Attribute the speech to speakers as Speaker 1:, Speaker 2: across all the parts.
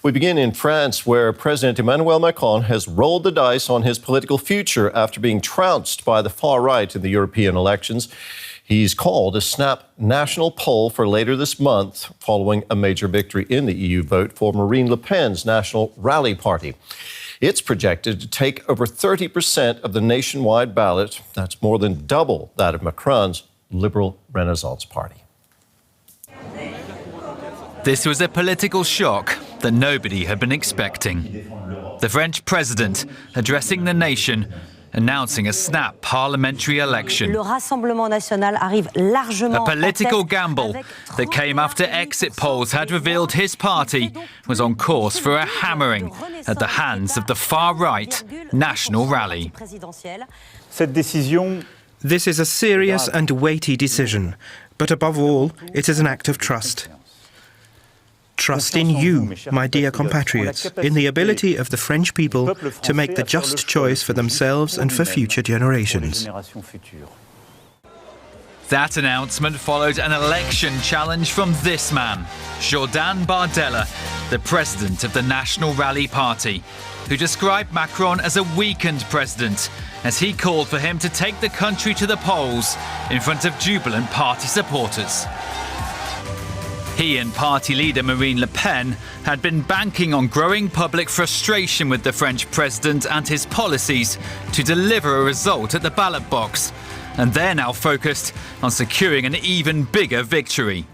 Speaker 1: We begin in France, where President Emmanuel Macron has rolled the dice on his political future after being trounced by the far right in the European elections. He's called a snap national poll for later this month, following a major victory in the EU vote for Marine Le Pen's National Rally Party. It's projected to take over 30% of the nationwide ballot. That's more than double that of Macron's Liberal Renaissance Party.
Speaker 2: This was a political shock that nobody had been expecting. The French president addressing the nation, announcing a snap parliamentary election. A political gamble that came after exit polls had revealed his party was on course for a hammering at the hands of the far-right National Rally.
Speaker 3: This is a serious and weighty decision, but above all, it is an act of trust. Trust in you, my dear compatriots, in the ability of the French people to make the just choice for themselves and for future generations.
Speaker 2: That announcement followed an election challenge from this man, Jordan Bardella, the president of the National Rally Party, who described Macron as a weakened president, as he called for him to take the country to the polls in front of jubilant party supporters. He and party leader Marine Le Pen had been banking on growing public frustration with the French president and his policies to deliver a result at the ballot box, and they're now focused on securing an even bigger victory.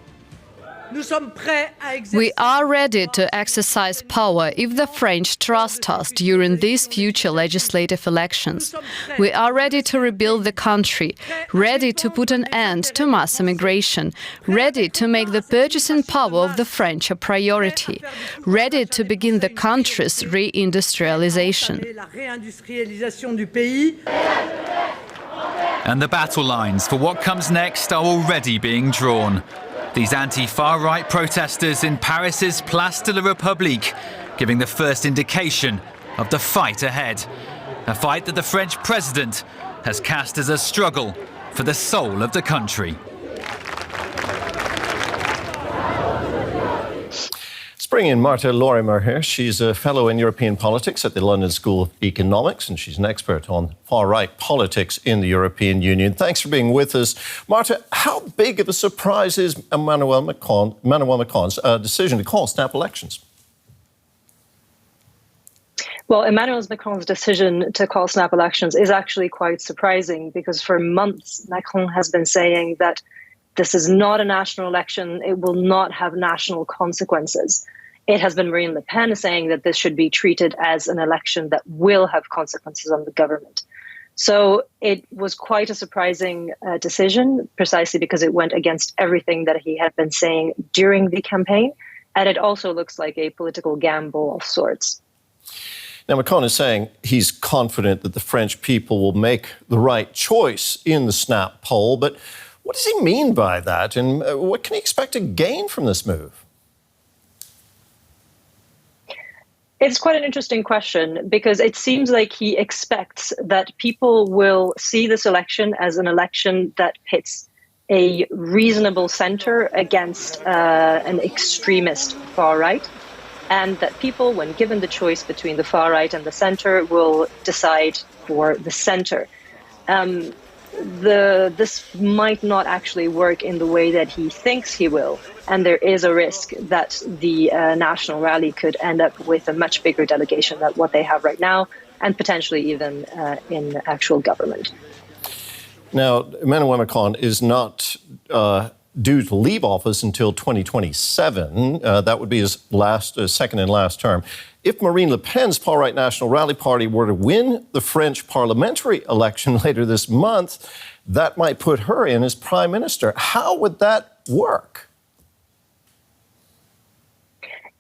Speaker 4: We are ready to exercise power if the French trust us during these future legislative elections. We are ready to rebuild the country, ready to put an end to mass immigration, ready to make the purchasing power of the French a priority, ready to begin the country's reindustrialization.
Speaker 2: And the battle lines for what comes next are already being drawn. These anti-far-right protesters in Paris's Place de la République giving the first indication of the fight ahead. A fight that the French president has cast as a struggle for the soul of the country.
Speaker 1: Let's bring in Marta Lorimer here. She's a fellow in European politics at the London School of Economics, and she's an expert on far-right politics in the European Union. Thanks for being with us. Marta, how big of a surprise is Emmanuel Macron's decision to call snap elections?
Speaker 5: Well, Emmanuel Macron's decision to call snap elections is actually quite surprising, because for months Macron has been saying that this is not a national election, it will not have national consequences. It has been Marine Le Pen saying that this should be treated as an election that will have consequences on the government. So it was quite a surprising decision, precisely because it went against everything that he had been saying during the campaign. And it also looks like a political gamble of sorts.
Speaker 1: Now, Macron is saying he's confident that the French people will make the right choice in the snap poll. But what does he mean by that? And what can he expect to gain from this move?
Speaker 5: It's quite an interesting question, because it seems like he expects that people will see this election as an election that pits a reasonable center against an extremist far right, and that people, when given the choice between the far right and the center, will decide for the center. This might not actually work in the way that he thinks he will, and there is a risk that the National Rally could end up with a much bigger delegation than what they have right now, and potentially even in actual government.
Speaker 1: Now, Emmanuel Macron is not due to leave office until 2027. That would be his second and last term. If Marine Le Pen's far-right National Rally Party were to win the French parliamentary election later this month, that might put her in as prime minister. How would that work?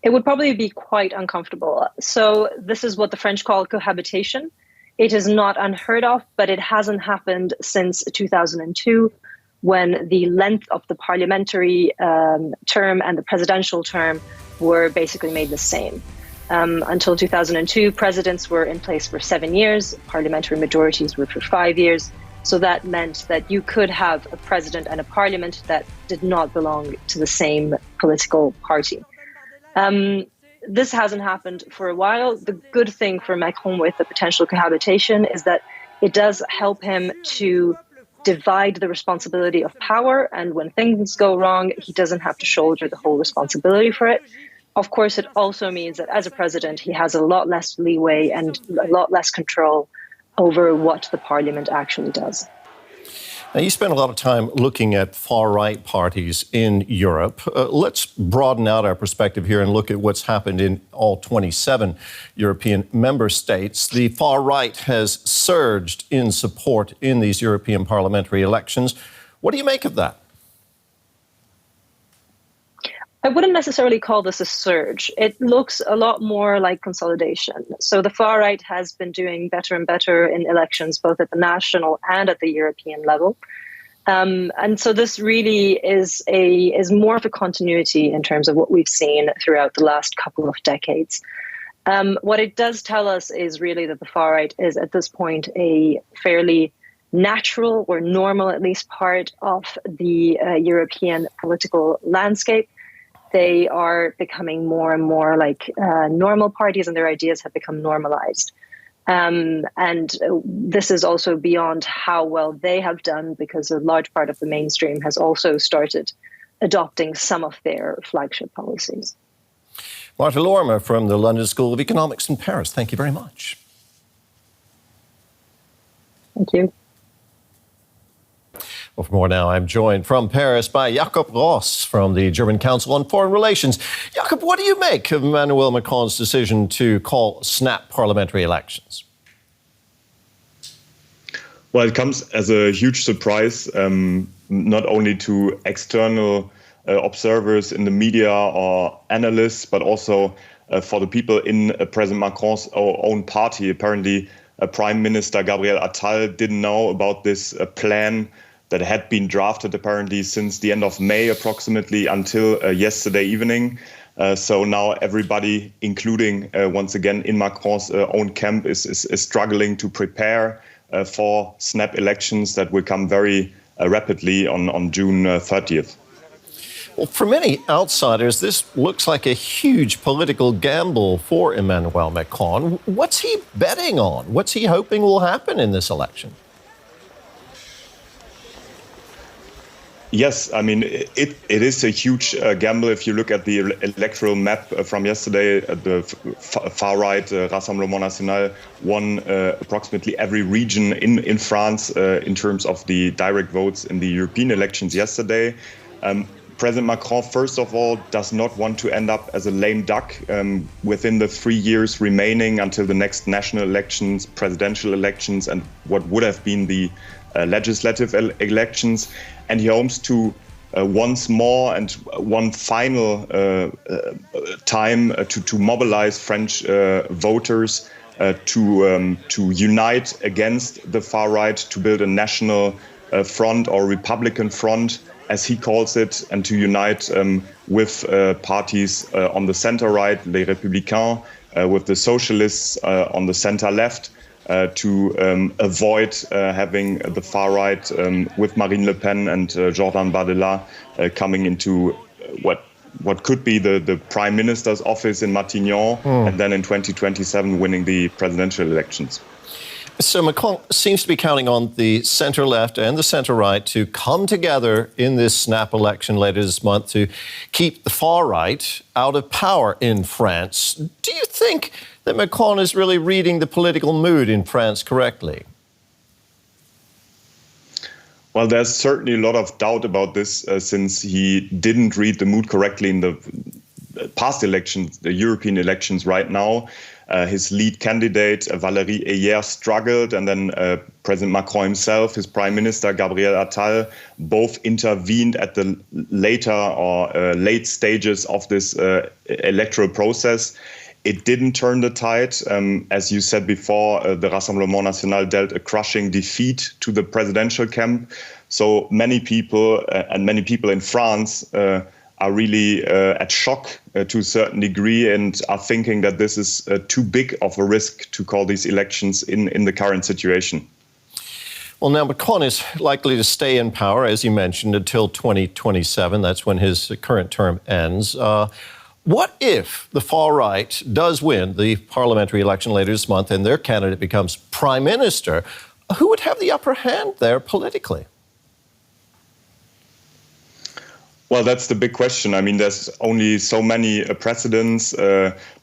Speaker 5: It would probably be quite uncomfortable. So this is what the French call cohabitation. It is not unheard of, but it hasn't happened since 2002, when the length of the parliamentary term and the presidential term were basically made the same. Until 2002, presidents were in place for 7 years, parliamentary majorities were for 5 years. So that meant that you could have a president and a parliament that did not belong to the same political party. this hasn't happened for a while. The good thing for Macron with the potential cohabitation is that it does help him to divide the responsibility of power. And when things go wrong, he doesn't have to shoulder the whole responsibility for it. Of course, it also means that as a president, he has a lot less leeway and a lot less control over what the parliament actually does.
Speaker 1: Now, you spend a lot of time looking at far-right parties in Europe. Let's broaden out our perspective here and look at what's happened in all 27 European member states. The far-right has surged in support in these European parliamentary elections. What do you make of that?
Speaker 5: I wouldn't necessarily call this a surge. It looks a lot more like consolidation. So the far right has been doing better and better in elections, both at the national and at the European level. And so this really is more of a continuity in terms of what we've seen throughout the last couple of decades. What it does tell us is really that the far right is at this point a fairly natural or normal, at least, part of the European political landscape. They are becoming more and more like normal parties, and their ideas have become normalized. And this is also beyond how well they have done, because a large part of the mainstream has also started adopting some of their flagship policies.
Speaker 1: Marta Lorimer from the London School of Economics in Paris, thank you very much.
Speaker 5: Thank you.
Speaker 1: Well, for more now, I'm joined from Paris by Jakob Ross from the German Council on Foreign Relations. Jakob, what do you make of Emmanuel Macron's decision to call snap parliamentary elections?
Speaker 6: Well, it comes as a huge surprise, not only to external observers in the media or analysts, but also for the people in President Macron's own party. Apparently, Prime Minister Gabriel Attal didn't know about this plan that had been drafted apparently since the end of May approximately until yesterday evening. So now everybody, including once again in Macron's own camp, is struggling to prepare for snap elections that will come very rapidly on June 30th.
Speaker 1: Well, for many outsiders, this looks like a huge political gamble for Emmanuel Macron. What's he betting on? What's he hoping will happen in this election?
Speaker 6: Yes, I mean, it is a huge gamble. If you look at the electoral map from yesterday, the far-right Rassemblement National won approximately every region in France in terms of the direct votes in the European elections yesterday. President Macron, first of all, does not want to end up as a lame duck within the 3 years remaining until the next national elections, presidential elections, and what would have been the legislative elections. And he hopes to once more and one final time to mobilize French voters to unite against the far right, to build a national front or Republican front, as he calls it, and to unite with parties on the center right, les Républicains, with the socialists on the center left, to avoid having the far right with Marine Le Pen and Jordan Bardella coming into what could be the prime minister's office in Matignon, and then in 2027 winning the presidential elections.
Speaker 1: So Macron seems to be counting on the centre-left and the centre-right to come together in this snap election later this month to keep the far-right out of power in France. Do you think that Macron is really reading the political mood in France correctly?
Speaker 6: Well, there's certainly a lot of doubt about this since he didn't read the mood correctly in the past elections, the European elections right now. His lead candidate, Valérie Ayers, struggled, and then President Macron himself, his prime minister, Gabriel Attal, both intervened at the later or late stages of this electoral process. It didn't turn the tide. As you said before, the Rassemblement National dealt a crushing defeat to the presidential camp. So many people, and many people in France, are really at shock to a certain degree and are thinking that this is too big of a risk to call these elections in the current situation.
Speaker 1: Well, now Macron is likely to stay in power, as you mentioned, until 2027. That's when his current term ends. What if the far right does win the parliamentary election later this month and their candidate becomes prime minister? Who would have the upper hand there politically?
Speaker 6: Well, that's the big question. I mean, there's only so many precedents.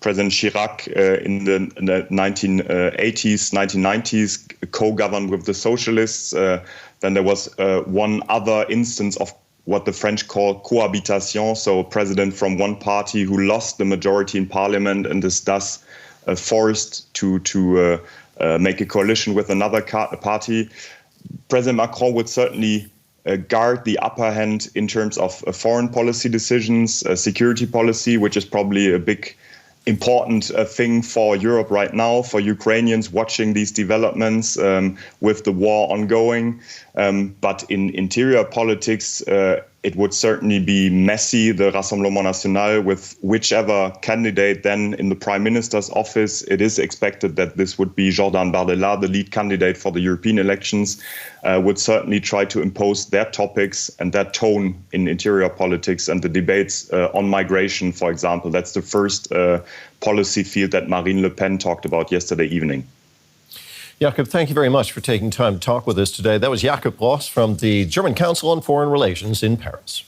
Speaker 6: President Chirac in the 1980s, 1990s co-governed with the socialists. Then there was one other instance of what the French call cohabitation, so a president from one party who lost the majority in parliament and is thus forced to make a coalition with another party. President Macron would certainly guard the upper hand in terms of foreign policy decisions, security policy, which is probably a big important thing for Europe right now, for Ukrainians watching these developments with the war ongoing. But in interior politics, it would certainly be messy, the Rassemblement National, with whichever candidate then in the Prime Minister's office. It is expected that this would be Jordan Bardella, the lead candidate for the European elections, would certainly try to impose their topics and that tone in interior politics and the debates on migration, for example. That's the first policy field that Marine Le Pen talked about yesterday evening.
Speaker 1: Jakob, thank you very much for taking time to talk with us today. That was Jakob Ross from the German Council on Foreign Relations in Paris.